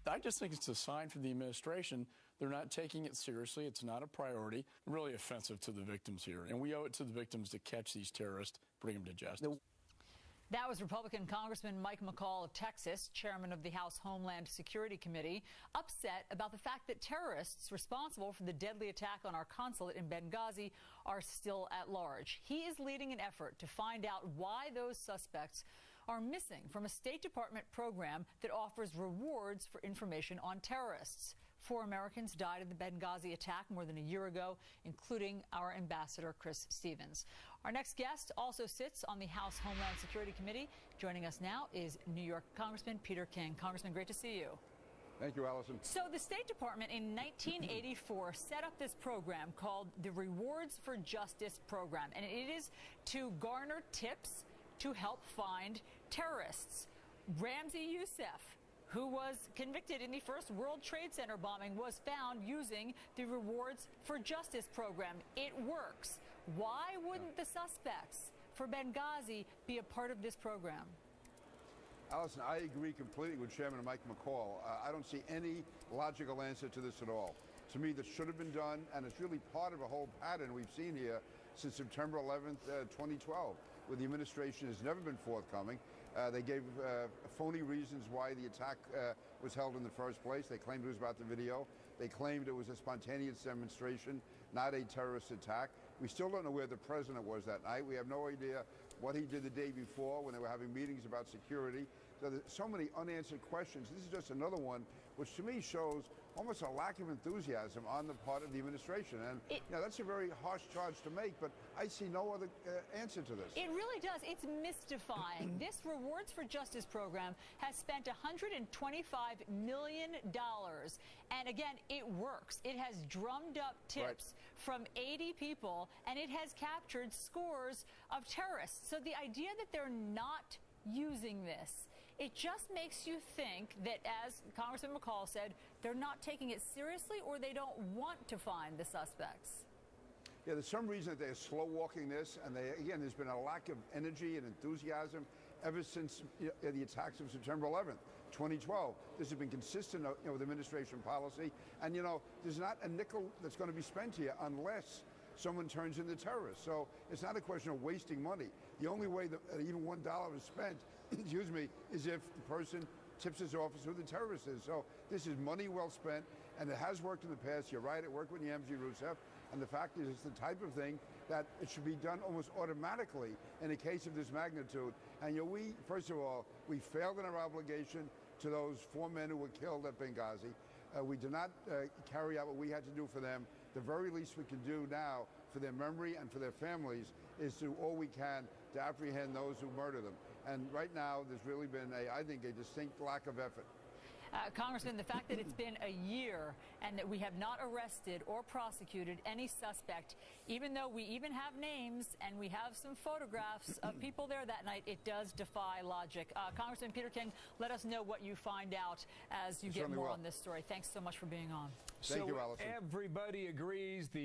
I just think it's a sign from the administration they're not taking it seriously. It's not a priority. Really offensive to the victims here. And we owe it to the victims to catch these terrorists, bring them to justice. That was Republican Congressman Mike McCall of Texas, chairman of the House Homeland Security Committee, upset about the fact that terrorists responsible for the deadly attack on our consulate in Benghazi are still at large. He is leading an effort to find out why those suspects are missing from a State Department program that offers rewards for information on terrorists. 4 Americans died in the Benghazi attack more than a year ago, including our ambassador, Chris Stevens. Our next guest also sits on the House Homeland Security Committee. Joining us now is New York Congressman Peter King. Congressman, great to see you. Thank you, Allison. So the State Department in 1984 set up this program called the Rewards for Justice program, and it is to garner tips to help find terrorists. Ramzi Youssef, who was convicted in the first World Trade Center bombing, was found using the Rewards for Justice program. It works. Why wouldn't the suspects for Benghazi be a part of this program? Allison, I agree completely with Chairman Mike McCall. I don't see any logical answer to this at all. To me, this should have been done, and it's really part of a whole pattern we've seen here since September 11th, 2012, where the administration has never been forthcoming. They gave phony reasons why the attack was held in the first place. They claimed it was about the video. They claimed it was a spontaneous demonstration, not a terrorist attack. We still don't know where the president was that night. We have no idea what he did the day before when they were having meetings about security. So there's so many unanswered questions. This is just another one, which to me shows almost a lack of enthusiasm on the part of the administration. And that's a very harsh charge to make, but I see no other answer to this. It really does. It's mystifying. This Rewards for Justice program has spent $125 million. And again, it works. It has drummed up tips from 80 people, and it has captured scores of terrorists. So the idea that they're not using this, it just makes you think that, as Congressman McCall said, they're not taking it seriously, or they don't want to find the suspects. Yeah, there's some reason that they're slow walking this, and again, there's been a lack of energy and enthusiasm ever since the attacks of September 11th, 2012. This has been consistent with administration policy, and there's not a nickel that's going to be spent here unless someone turns into terrorists. So it's not a question of wasting money. The only way that even $1 is spent, excuse me, is if the person tips his office who the terrorist is. So this is money well spent, and it has worked in the past. You're right, it worked with Ramzi Youssef, and the fact is it's the type of thing that it should be done almost automatically in a case of this magnitude. And we, first of all, we failed in our obligation to those 4 men who were killed at Benghazi. We did not carry out what we had to do for them. The very least we can do now for their memory and for their families is to do all we can to apprehend those who murder them. And right now, there's really been, I think, a distinct lack of effort. Congressman, the fact that it's been a year and that we have not arrested or prosecuted any suspect, even though we even have names and we have some photographs of people there that night, it does defy logic. Congressman Peter King, let us know what you find out as you get more on this story. Thanks so much for being on. Thank you, Allison. Everybody agrees the